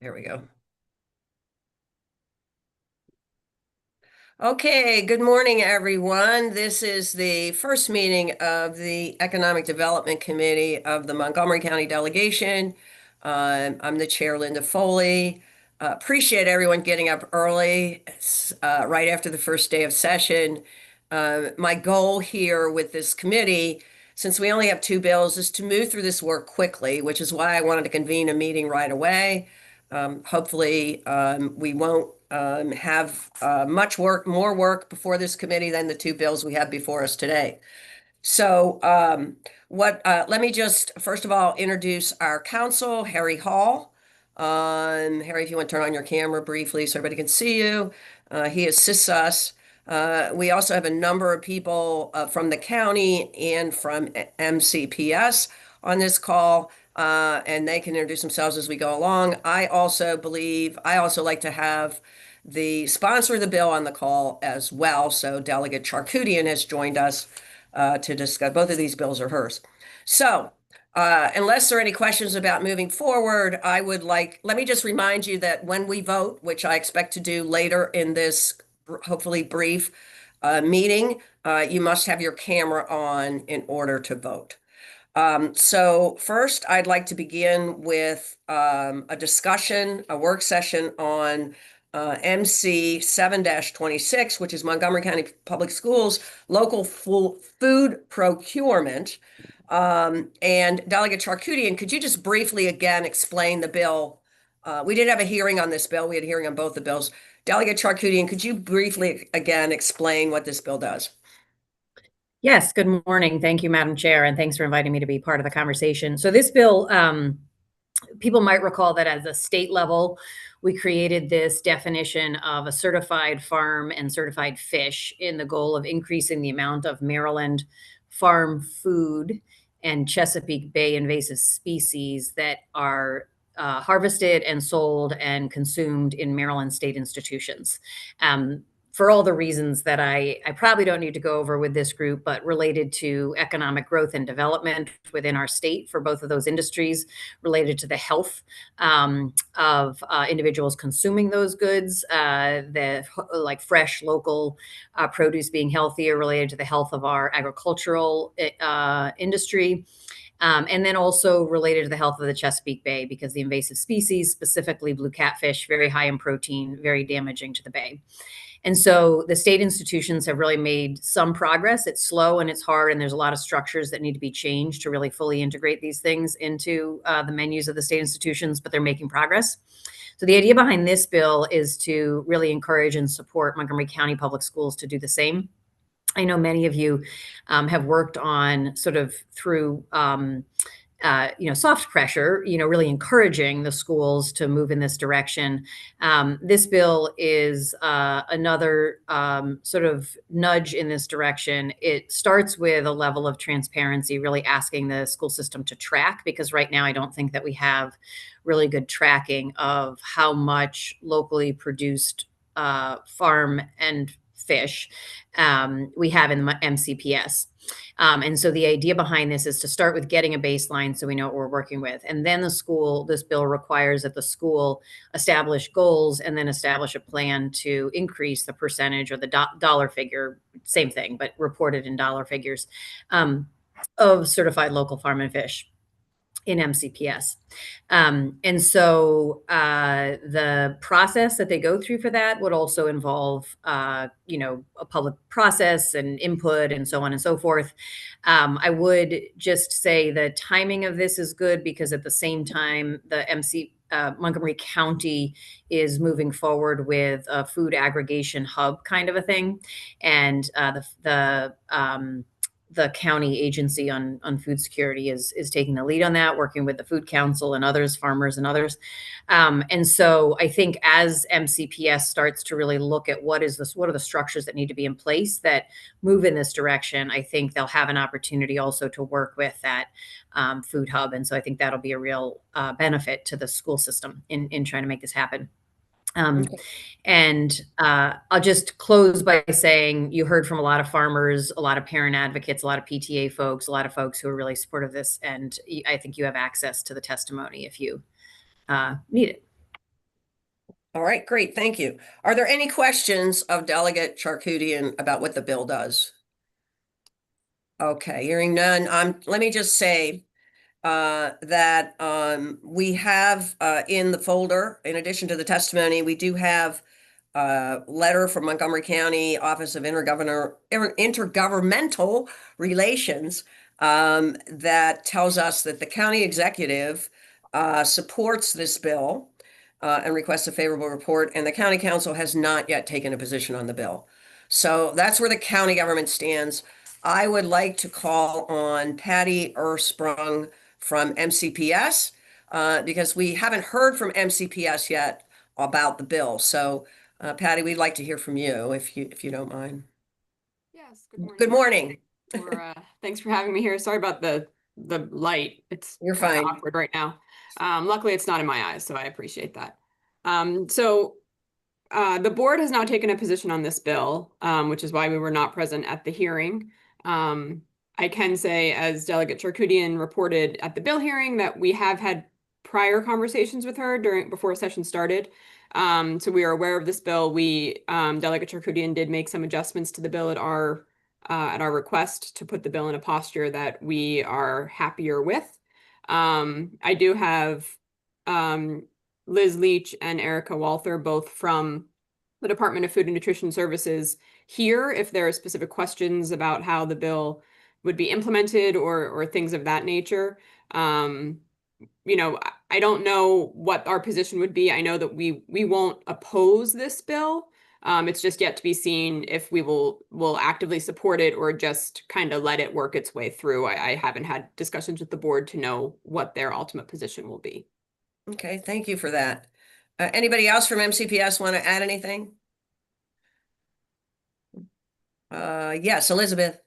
There we go. Okay, good morning, everyone. This is the first meeting of the Economic Development Committee of the Montgomery County Delegation. I'm the chair, Linda Foley. Appreciate everyone getting up early, right after the first day of session. My goal here with this committee, since we only have two bills, is to move through this work quickly, which is why I wanted to convene a meeting right away. Hopefully, we won't have more work before this committee than the two bills we have before us today. So let me just, first of all, introduce our counsel, Harry Hall. Harry, if you want to turn on your camera briefly so everybody can see you. He assists us. We also have a number of people from the county and from MCPS on this call, and they can introduce themselves as we go along. I also like to have the sponsor of the bill on the call as well. So Delegate Charkoudian has joined us to discuss. Both of these bills are hers. So unless there are any questions about moving forward, let me just remind you that when we vote, which I expect to do later in this hopefully brief meeting, you must have your camera on in order to vote. So first, I'd like to begin with a work session on MC 7-26, which is Montgomery County Public Schools local food procurement. And Delegate Charkoudian, could you just briefly again explain the bill? We did have a hearing on this bill. We had a hearing on both the bills. Delegate Charkoudian, could you briefly again explain what this bill does? Yes, good morning. Thank you, Madam Chair, and thanks for inviting me to be part of the conversation. So this bill, people might recall that at the state level, we created this definition of a certified farm and certified fish in the goal of increasing the amount of Maryland farm food and Chesapeake Bay invasive species that are harvested and sold and consumed in Maryland state institutions. For all the reasons that I probably don't need to go over with this group, but related to economic growth and development within our state for both of those industries, related to the health of individuals consuming those goods, like fresh local produce being healthier, related to the health of our agricultural industry. And then also related to the health of the Chesapeake Bay, because the invasive species, specifically blue catfish, very high in protein, very damaging to the bay. And so the state institutions have really made some progress. It's slow and it's hard, and there's a lot of structures that need to be changed to really fully integrate these things into the menus of the state institutions, but they're making progress. So the idea behind this bill is to really encourage and support Montgomery County Public Schools to do the same. I know many of you have worked on sort of through soft pressure, really encouraging the schools to move in this direction. This bill is another sort of nudge in this direction. It starts with a level of transparency, really asking the school system to track, because right now I don't think that we have really good tracking of how much locally produced farm and fish we have in the MCPS. And so the idea behind this is to start with getting a baseline so we know what we're working with. And then this bill requires that the school establish goals and then establish a plan to increase the percentage or the dollar figure, same thing, but reported in dollar figures, of certified local farm and fish in MCPS. And so the process that they go through for that would also involve, a public process and input and so on and so forth. I would just say the timing of this is good, because at the same time, the Montgomery County is moving forward with a food aggregation hub kind of a thing. And the county agency on food security is taking the lead on that, working with the Food Council and others, farmers and others. And so I think as MCPS starts to really look at what are the structures that need to be in place that move in this direction, I think they'll have an opportunity also to work with that food hub. And so I think that'll be a real benefit to the school system in trying to make this happen. And I'll just close by saying you heard from a lot of farmers, a lot of parent advocates, a lot of PTA folks, a lot of folks who are really supportive of this. And I think you have access to the testimony if you need it. All right, great, thank you. Are there any questions of Delegate Charkoudian about what the bill does? Okay, hearing none. Let me just say that we have in the folder, in addition to the testimony, we do have a letter from Montgomery County Office of Intergovernmental Relations that tells us that the county executive supports this bill and requests a favorable report, and the county council has not yet taken a position on the bill. So that's where the county government stands. I would like to call on Patty Ersprung from MCPS because we haven't heard from MCPS yet about the bill. So, Patty, we'd like to hear from you if you don't mind. Yes, good morning. Good morning. Thanks for having me here. Sorry about the light. It's You're kind of fine. awkward right now. Luckily it's not in my eyes, so I appreciate that. The board has now taken a position on this bill, which is why we were not present at the hearing. I can say, as Delegate Charkoudian reported at the bill hearing, that we have had prior conversations with her before session started. So we are aware of this bill. Delegate Charkoudian did make some adjustments to the bill at our request to put the bill in a posture that we are happier with. I do have Liz Leach and Erica Walther, both from the Department of Food and Nutrition Services, here if there are specific questions about how the bill would be implemented or things of that nature. I don't know what our position would be. I know that we won't oppose this bill. It's just yet to be seen if we will actively support it or just kind of let it work its way through. I haven't had discussions with the board to know what their ultimate position will be. Okay, thank you for that. Anybody else from MCPS want to add anything? Yes, Elizabeth.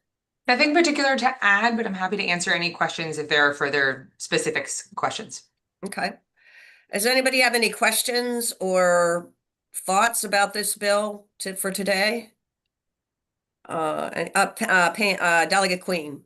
Nothing particular to add, but I'm happy to answer any questions if there are further specifics questions. Okay. Does anybody have any questions or thoughts about this bill for today? Delegate Queen.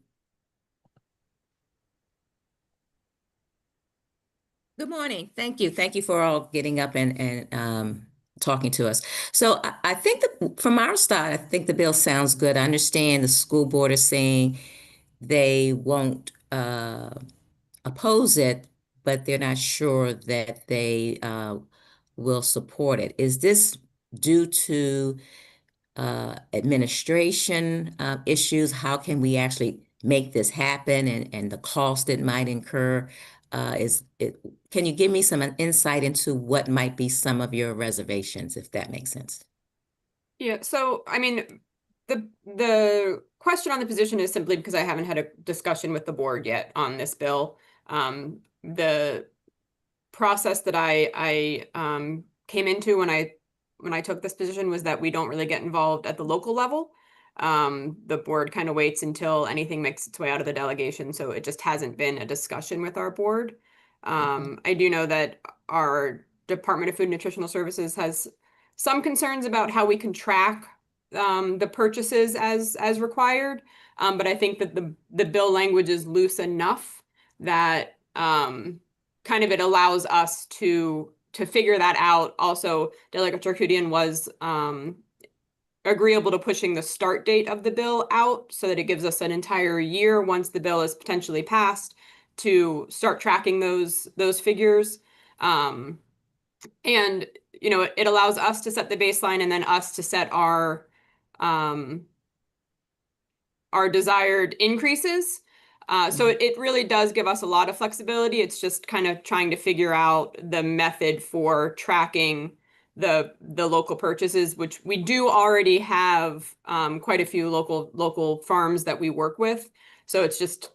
Good morning. Thank you. Thank you for all getting up and talking to us. So I think that from our side, I think the bill sounds good. I understand the school board is saying they won't oppose it, but they're not sure that they will support it. Is this due to administration issues? How can we actually make this happen and the cost it might incur? Can you give me some insight into what might be some of your reservations, if that makes sense? Yeah, so I mean, the question on the position is simply because I haven't had a discussion with the board yet on this bill. The process that I came into when I took this position was that we don't really get involved at the local level. The board kind of waits until anything makes its way out of the delegation, so it just hasn't been a discussion with our board. I do know that our Department of Food and Nutritional Services has some concerns about how we can track the purchases as required, but I think that the bill language is loose enough that kind of it allows us to figure that out. Also, Delegate Charkoudian was agreeable to pushing the start date of the bill out so that it gives us an entire year once the bill is potentially passed to start tracking those figures. And it allows us to set the baseline and then us to set our desired increases. So it really does give us a lot of flexibility. It's just kind of trying to figure out the method for tracking the local purchases, which we do already have quite a few local farms that we work with. So it's just,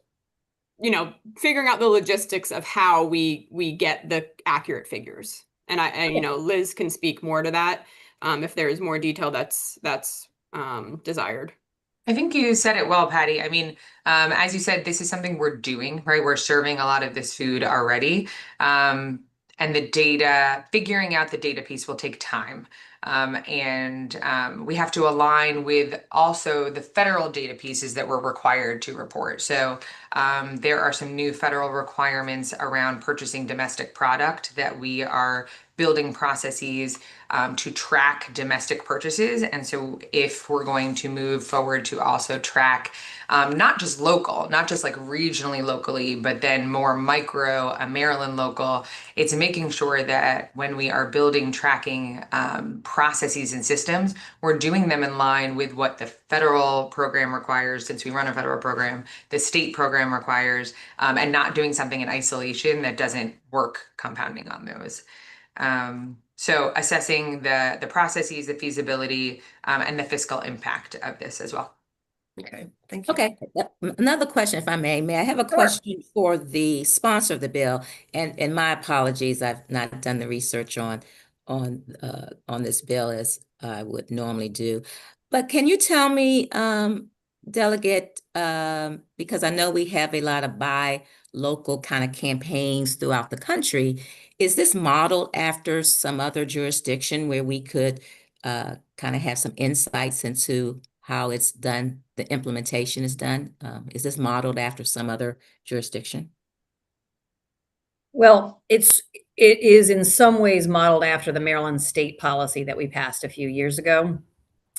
figuring out the logistics of how we get the accurate figures. And Liz can speak more to that if there is more detail that's desired. I think you said it well, Patty. I mean, as you said, this is something we're doing, right? We're serving a lot of this food already. And figuring out the data piece will take time. We have to align with also the federal data pieces that we're required to report. So there are some new federal requirements around purchasing domestic product that we are building processes to track domestic purchases. And so if we're going to move forward to also track not just local, not just like regionally locally, but then more micro, Maryland local, it's making sure that when we are building tracking processes and systems, we're doing them in line with what the federal program requires, since we run a federal program, the state program requires, and not doing something in isolation that doesn't work compounding on those. So assessing the processes, the feasibility, and the fiscal impact of this as well. Okay, thank you. Okay, another question, if I may. May I have a Sure. question for the sponsor of the bill? And my apologies, I've not done the research on this bill as I would normally do. But can you tell me, Delegate, because I know we have a lot of buy local kind of campaigns throughout the country, is this modeled after some other jurisdiction where we could kind of have some insights into how it's done, the implementation is done? Is this modeled after some other jurisdiction? Well, it is in some ways modeled after the Maryland state policy that we passed a few years ago.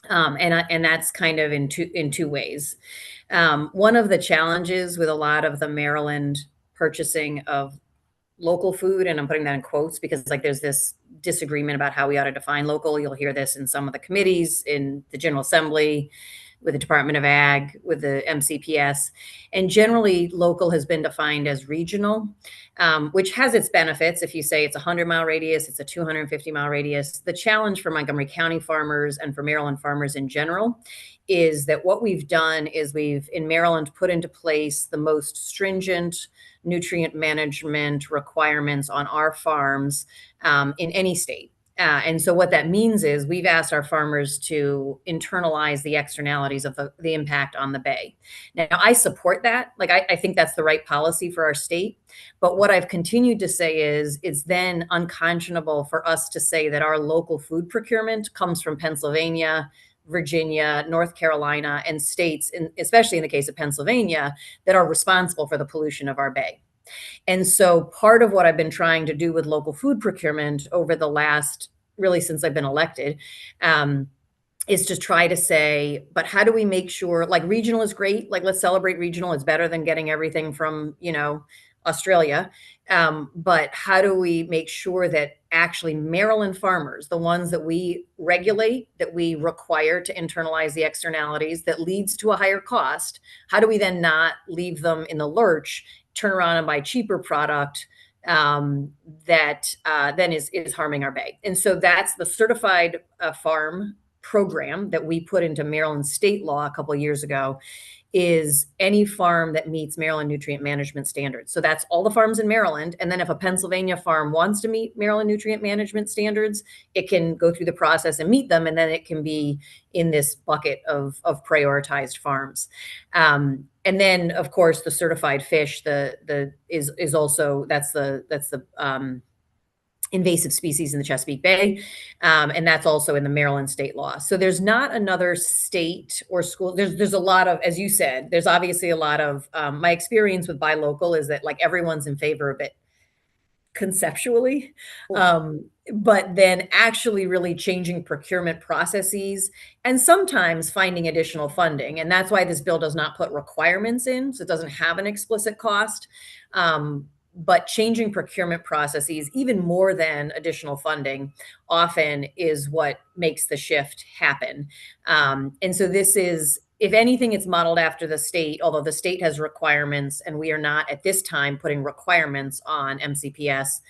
And that's kind of in two ways. One of the challenges with a lot of the Maryland purchasing of local food, and I'm putting that in quotes because like there's this disagreement about how we ought to define local. You'll hear this in some of the committees, in the General Assembly, with the Department of Ag, with the MCPS. And generally, local has been defined as regional, which has its benefits. If you say it's a 100-mile radius, it's a 250-mile radius. The challenge for Montgomery County farmers and for Maryland farmers in general is that what we've done is we've, in Maryland, put into place the most stringent nutrient management requirements on our farms in any state. And so what that means is we've asked our farmers to internalize the externalities of the impact on the bay. Now, I support that. Like, I think that's the right policy for our state. But what I've continued to say is it's then unconscionable for us to say that our local food procurement comes from Pennsylvania, Virginia, North Carolina, and states, especially in the case of Pennsylvania, that are responsible for the pollution of our bay. And so part of what I've been trying to do with local food procurement over the last, really since I've been elected, is to try to say, but how do we make sure, like regional is great, like let's celebrate regional, it's better than getting everything from, Australia. But how do we make sure that actually Maryland farmers, the ones that we regulate, that we require to internalize the externalities that leads to a higher cost, how do we then not leave them in the lurch, turn around and buy cheaper product that then is harming our bay? And so that's the certified farm program that we put into Maryland state law a couple of years ago, is any farm that meets Maryland nutrient management standards. So that's all the farms in Maryland. And then if a Pennsylvania farm wants to meet Maryland nutrient management standards, it can go through the process and meet them. And then it can be in this bucket of prioritized farms. And then of course the certified fish, is also, that's the invasive species in the Chesapeake Bay. And that's also in the Maryland state law. So there's not another state or school. There's a lot of, as you said, there's obviously a lot of, my experience with buy local is that like everyone's in favor of it conceptually. But then actually really changing procurement processes and sometimes finding additional funding. And that's why this bill does not put requirements in. So it doesn't have an explicit cost. But changing procurement processes, even more than additional funding, often is what makes the shift happen. And so this is, if anything, it's modeled after the state, although the state has requirements and we are not at this time putting requirements on MCPS.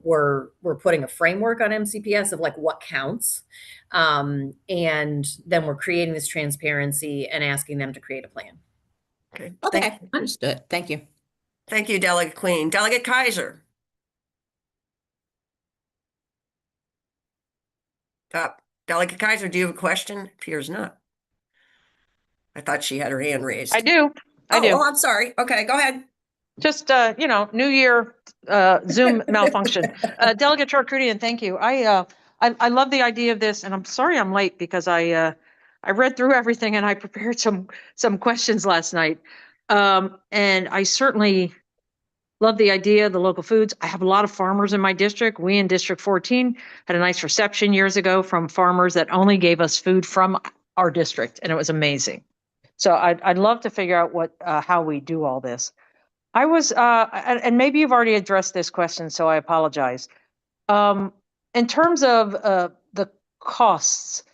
We're putting a framework on MCPS of like what counts. And then we're creating this transparency and asking them to create a plan. Okay. Okay, understood. Thank you. Thank you, Delegate Queen. Delegate Kaiser. Delegate Kaiser, do you have a question? Appears not. I thought she had her hand raised. I do. I do. Oh, I'm sorry. Okay, go ahead. Just, New Year Zoom malfunction. Delegate Charkoudian, thank you. I I love the idea of this, and I'm sorry I'm late because I read through everything and I prepared some questions last night. And I certainly love the idea of the local foods. I have a lot of farmers in my district. We in District 14 had a nice reception years ago from farmers that only gave us food from our district, and it was amazing. So I'd love to figure out how we do all this. I was, and maybe you've already addressed this question, so I apologize. In terms of the costs,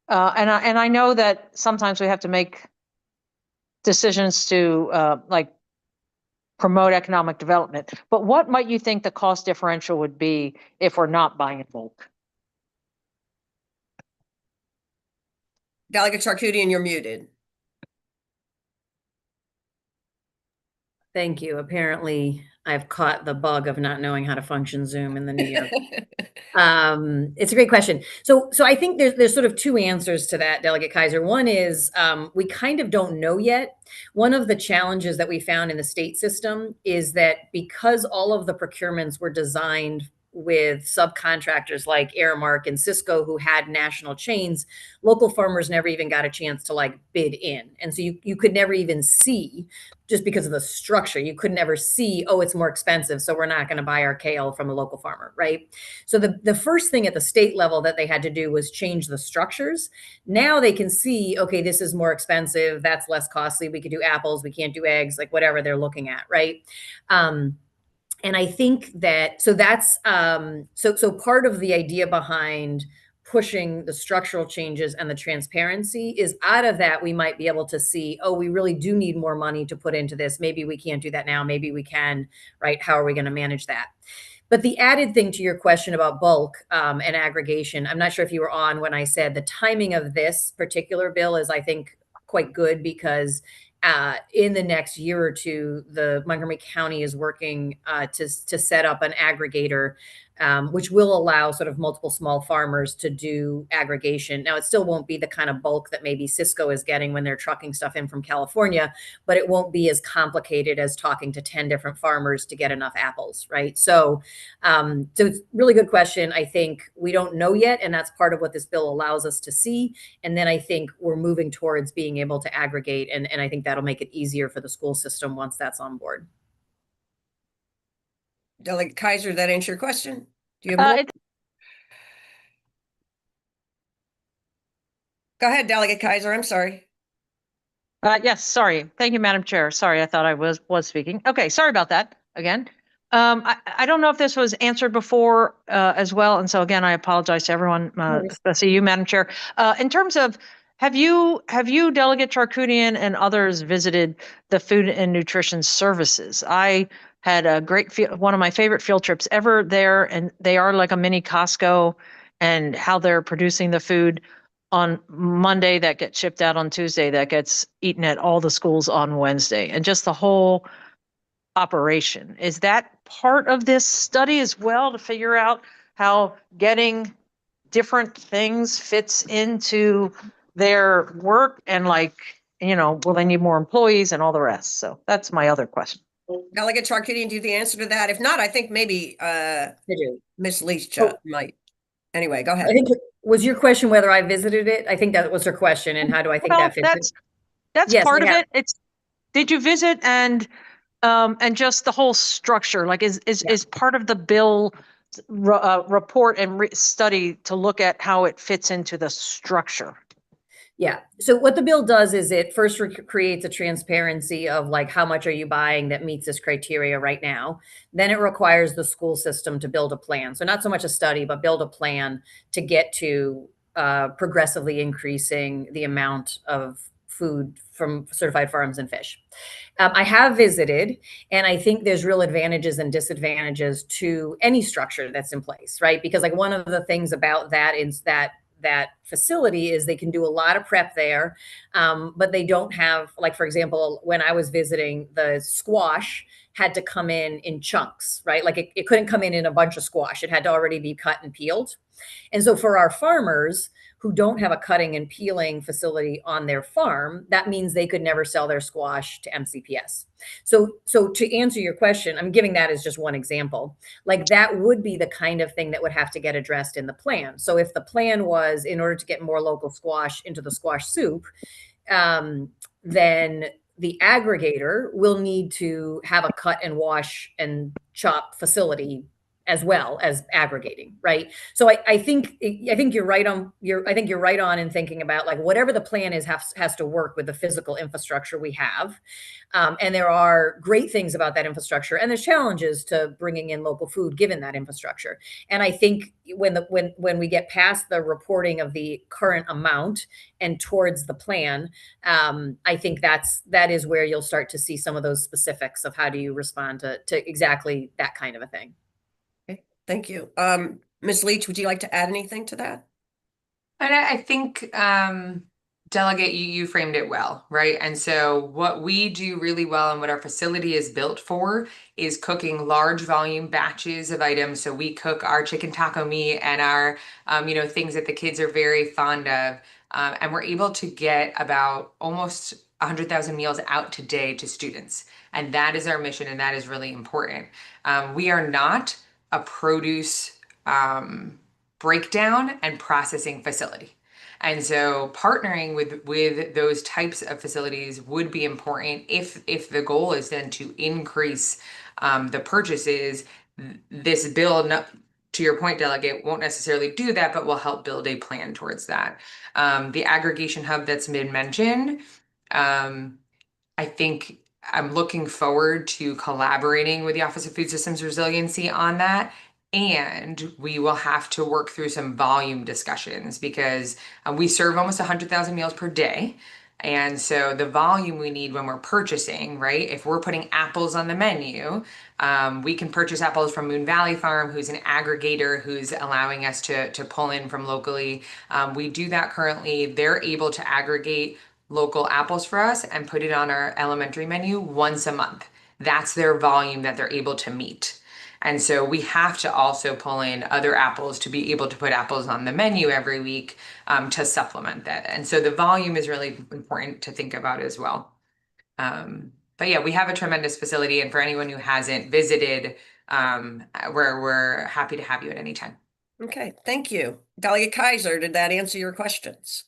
and I know that sometimes we have to make decisions to like promote economic development, but what might you think the cost differential would be if we're not buying in bulk? Delegate Charkoudian, you're muted. Thank you. Apparently, I've caught the bug of not knowing how to function Zoom in the new year. It's a great question. So I think there's sort of two answers to that, Delegate Kaiser. One is we kind of don't know yet. One of the challenges that we found in the state system is that because all of the procurements were designed with subcontractors like Aramark and Cisco who had national chains, local farmers never even got a chance to like bid in. And so you could never even see, just because of the structure, you could never see, oh, it's more expensive, so we're not going to buy our kale from a local farmer, right? So the first thing at the state level that they had to do was change the structures. Now they can see, okay, this is more expensive, that's less costly, we could do apples, we can't do eggs, like whatever they're looking at, right? And I think that, so that's, so part of the idea behind pushing the structural changes and the transparency is out of that, we might be able to see, oh, we really do need more money to put into this. Maybe we can't do that now. Maybe we can, right? How are we going to manage that? But the added thing to your question about bulk and aggregation, I'm not sure if you were on when I said the timing of this particular bill is, I think, quite good because in the next year or two, the Montgomery County is working to set up an aggregator, which will allow sort of multiple small farmers to do aggregation. Now, it still won't be the kind of bulk that maybe Cisco is getting when they're trucking stuff in from California, but it won't be as complicated as talking to 10 different farmers to get enough apples, right? So it's a really good question. I think we don't know yet, and that's part of what this bill allows us to see. And then I think we're moving towards being able to aggregate, and I think that'll make it easier for the school system once that's on board. Delegate Kaiser, that answer your question? Do you have more? Go ahead, Delegate Kaiser. I'm sorry. Yes, sorry. Thank you, Madam Chair. Sorry, I thought I was speaking. Okay, sorry about that again. I don't know if this was answered before as well, and so again, I apologize to everyone, especially you, Madam Chair. In terms of, have you, Delegate Charkoudian and others visited the Food and Nutrition Services? I had a great one of my favorite field trips ever there, and they are like a mini Costco, and how they're producing the food on Monday that gets shipped out on Tuesday that gets eaten at all the schools on Wednesday, and just the whole operation. Is that part of this study as well, to figure out how getting different things fits into their work, and like, you know, will they need more employees and all the rest? So that's my other question. Delegate Charkoudian, do you have the answer to that? If not, I think maybe Ms. Leach might. Anyway, go ahead. I think, was your question whether I visited it? I think that was her question, and how do I think that fits? That's yes, part of it. It's, did you visit, and just the whole structure, like is part of the bill report and study to look at how it fits into the structure? Yeah. So what the bill does is it first creates a transparency of like, how much are you buying that meets this criteria right now? Then it requires the school system to build a plan. So not so much a study, but build a plan to get to progressively increasing the amount of food from certified farms and fish. I have visited, and I think there's real advantages and disadvantages to any structure that's in place, right? Because like one of the things about that is that facility is they can do a lot of prep there, but they don't have, like, for example, when I was visiting, the squash had to come in chunks, right? Like it couldn't come in a bunch of squash. It had to already be cut and peeled. And so for our farmers who don't have a cutting and peeling facility on their farm, that means they could never sell their squash to MCPS. So to answer your question, I'm giving that as just one example. Like that would be the kind of thing that would have to get addressed in the plan. So if the plan was in order to get more local squash into the squash soup, then the aggregator will need to have a cut and wash and chop facility as well as aggregating, right? So I think you're right on. I think you're right on in thinking about like whatever the plan is has to work with the physical infrastructure we have, and there are great things about that infrastructure, and there's challenges to bringing in local food given that infrastructure. And I think when we get past the reporting of the current amount and towards the plan, I think that is where you'll start to see some of those specifics of how do you respond to exactly that kind of a thing. Thank you. Ms. Leach, would you like to add anything to that? And I think, Delegate, you framed it well, right? And so what we do really well and what our facility is built for is cooking large volume batches of items. So we cook our chicken taco meat and our, things that the kids are very fond of. And we're able to get about almost 100,000 meals out today to students. And that is our mission, and that is really important. We are not a produce breakdown and processing facility. And so partnering with those types of facilities would be important if the goal is then to increase the purchases. This bill, to your point, Delegate, won't necessarily do that, but will help build a plan towards that. The aggregation hub that's been mentioned, I think I'm looking forward to collaborating with the Office of Food Systems Resiliency on that. And we will have to work through some volume discussions because we serve almost 100,000 meals per day. And so the volume we need when we're purchasing, right? If we're putting apples on the menu, we can purchase apples from Moon Valley Farm, who's an aggregator who's allowing us to pull in from locally. We do that currently. They're able to aggregate local apples for us and put it on our elementary menu once a month. That's their volume that they're able to meet. And so we have to also pull in other apples to be able to put apples on the menu every week to supplement that. And so the volume is really important to think about as well. But yeah, we have a tremendous facility. And for anyone who hasn't visited, we're happy to have you at any time. Okay, thank you. Delegate Kaiser, did that answer your questions?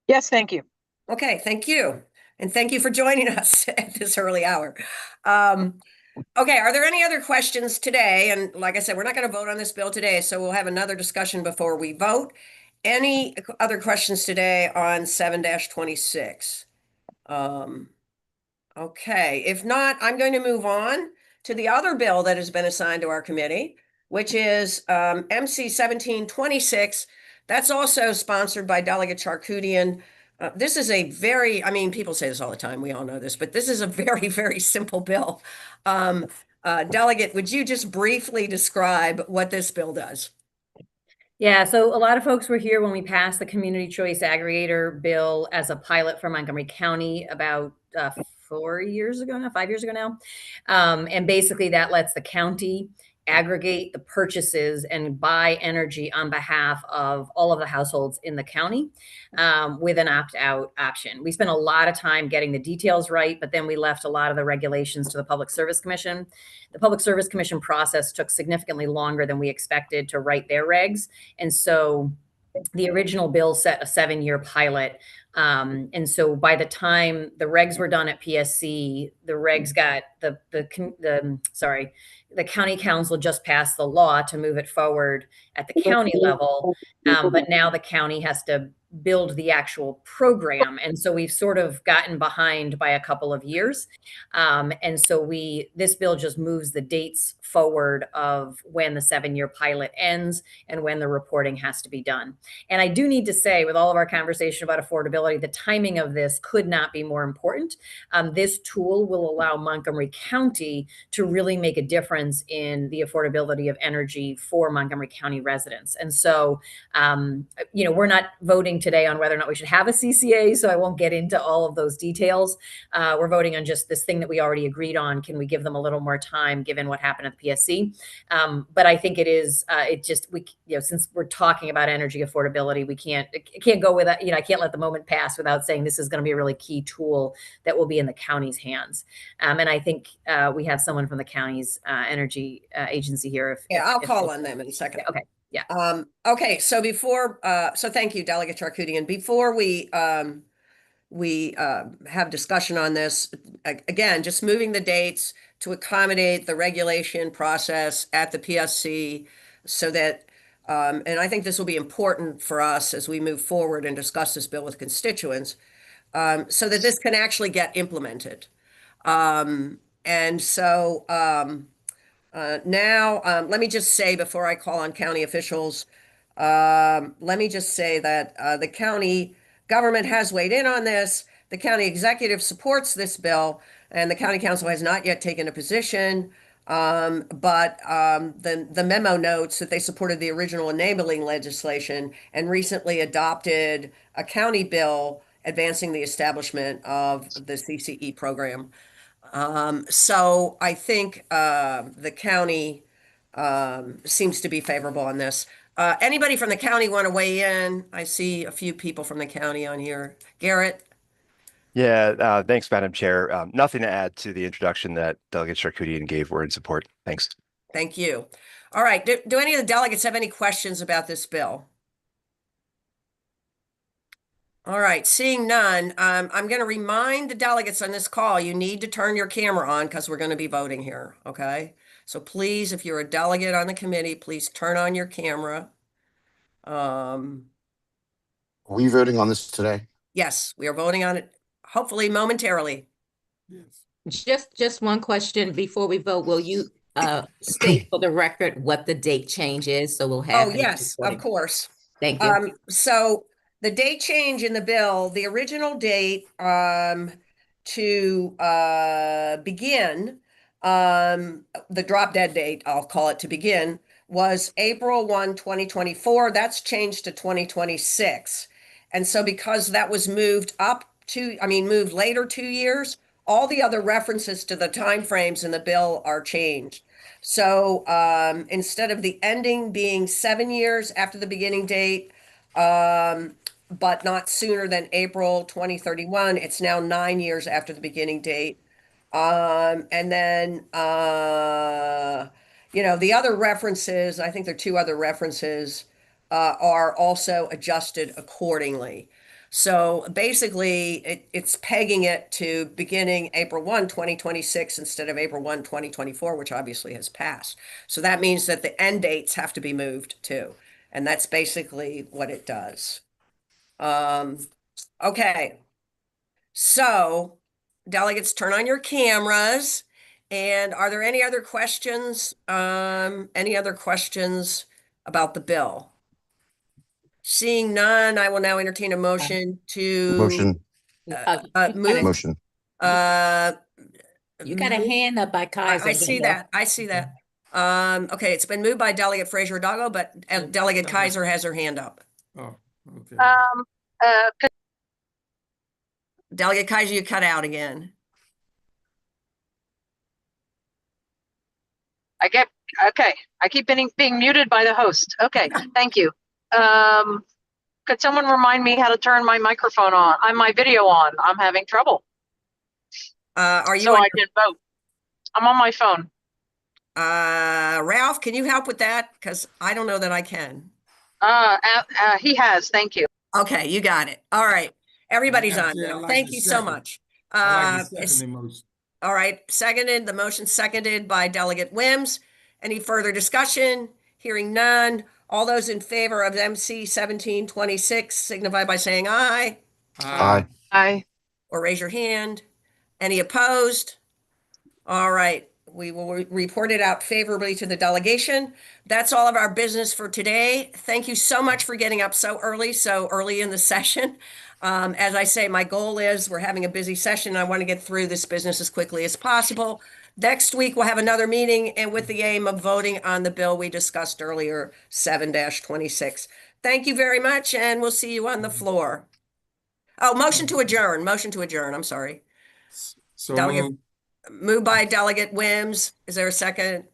Yes, thank you. Okay, thank you. And thank you for joining us at this early hour. Okay, are there any other questions today? And like I said, we're not going to vote on this bill today, so we'll have another discussion before we vote. Any other questions today on 7-26? Okay, if not, I'm going to move on to the other bill that has been assigned to our committee, which is MC 1726. That's also sponsored by Delegate Charkoudian. This is a very, people say this all the time, we all know this, but this is a very, very simple bill. Delegate, would you just briefly describe what this bill does? Yeah, so a lot of folks were here when we passed the Community Choice Aggregator bill as a pilot for Montgomery County about 5 years ago now. And basically that lets the county aggregate the purchases and buy energy on behalf of all of the households in the county with an opt-out option. We spent a lot of time getting the details right, but then we left a lot of the regulations to the Public Service Commission. The Public Service Commission process took significantly longer than we expected to write their regs. And so the original bill set a 7-year pilot. And so by the time the regs were done at PSC, the regs got the county council just passed the law to move it forward at the county level. But now the county has to build the actual program. And so we've sort of gotten behind by a couple of years. And so this bill just moves the dates forward of when the 7-year pilot ends and when the reporting has to be done. And I do need to say, with all of our conversation about affordability, the timing of this could not be more important. This tool will allow Montgomery County to really make a difference in the affordability of energy for Montgomery County residents. And so, we're not voting today on whether or not we should have a CCA, so I won't get into all of those details. We're voting on just this thing that we already agreed on. Can we give them a little more time given what happened at the PSC? But I think it is, since we're talking about energy affordability, it can't go without, I can't let the moment pass without saying this is going to be a really key tool that will be in the county's hands. And I think we have someone from the county's energy agency here. I'll call on them in a second. Okay. Yeah. Okay. So so thank you, Delegate Charkoudian. Before we have discussion on this, again, just moving the dates to accommodate the regulation process at the PSC so that, and I think this will be important for us as we move forward and discuss this bill with constituents, so that this can actually get implemented. And so now, let me just say before I call on county officials, let me just say that the county government has weighed in on this. The county executive supports this bill, and the county council has not yet taken a position. But the memo notes that they supported the original enabling legislation and recently adopted a county bill advancing the establishment of the CCE program. So I think the county seems to be favorable on this. Anybody from the county want to weigh in? I see a few people from the county on here. Garrett? Yeah, thanks, Madam Chair. Nothing to add to the introduction that Delegate Charkoudian gave. We're in support. Thanks. Thank you. All right. Do any of the delegates have any questions about this bill? All right. Seeing none, I'm going to remind the delegates on this call, you need to turn your camera on because we're going to be voting here. Okay. So please, if you're a delegate on the committee, please turn on your camera. Are we voting on this today? Yes, we are voting on it, hopefully momentarily. Just one question before we vote. Will you state for the record what the date change is? So we'll have. Oh, yes, of course. Thank you. So the date change in the bill, the original date to begin, the drop dead date, I'll call it, to begin, was April 1, 2024. That's changed to 2026. And so because that was moved later 2 years, all the other references to the timeframes in the bill are changed. So instead of the ending being 7 years after the beginning date, but not sooner than April 2031, it's now 9 years after the beginning date. And then, the other references, I think there are two other references, are also adjusted accordingly. So basically, it's pegging it to beginning April 1, 2026 instead of April 1, 2024, which obviously has passed. So that means that the end dates have to be moved too. And that's basically what it does. Okay. So delegates, turn on your cameras. And are there any other questions? Any other questions about the bill? Seeing none, I will now entertain a motion to Motion. move. Motion. You got a hand up by Kaiser. I see that. I see that. Okay, it's been moved by Delegate Frazier-Doggo, but Delegate Kaiser has her hand up. Oh, okay. Delegate Kaiser, you cut out again. Okay. I keep being muted by the host. Okay, thank you. Could someone remind me how to turn my microphone on? My video on. I'm having trouble. Are you so I can vote. I'm on my phone. Ralph, can you help with that? Because I don't know that I can. He has. Thank you. Okay, you got it. All right. Everybody's on now. Thank you so much. All right. Seconded. The motion seconded by Delegate Wims. Any further discussion? Hearing none. All those in favor of MC 1726 signify by saying aye. Aye. Aye. Or raise your hand. Any opposed? All right. We will report it out favorably to the delegation. That's all of our business for today. Thank you so much for getting up so early in the session. As I say, my goal is we're having a busy session. I want to get through this business as quickly as possible. Next week, we'll have another meeting and with the aim of voting on the bill we discussed earlier, 7-26. Thank you very much, and we'll see you on the floor. Oh, motion to adjourn, I'm sorry. So Delegate- moved. Moved by Delegate Wims. Is there a second?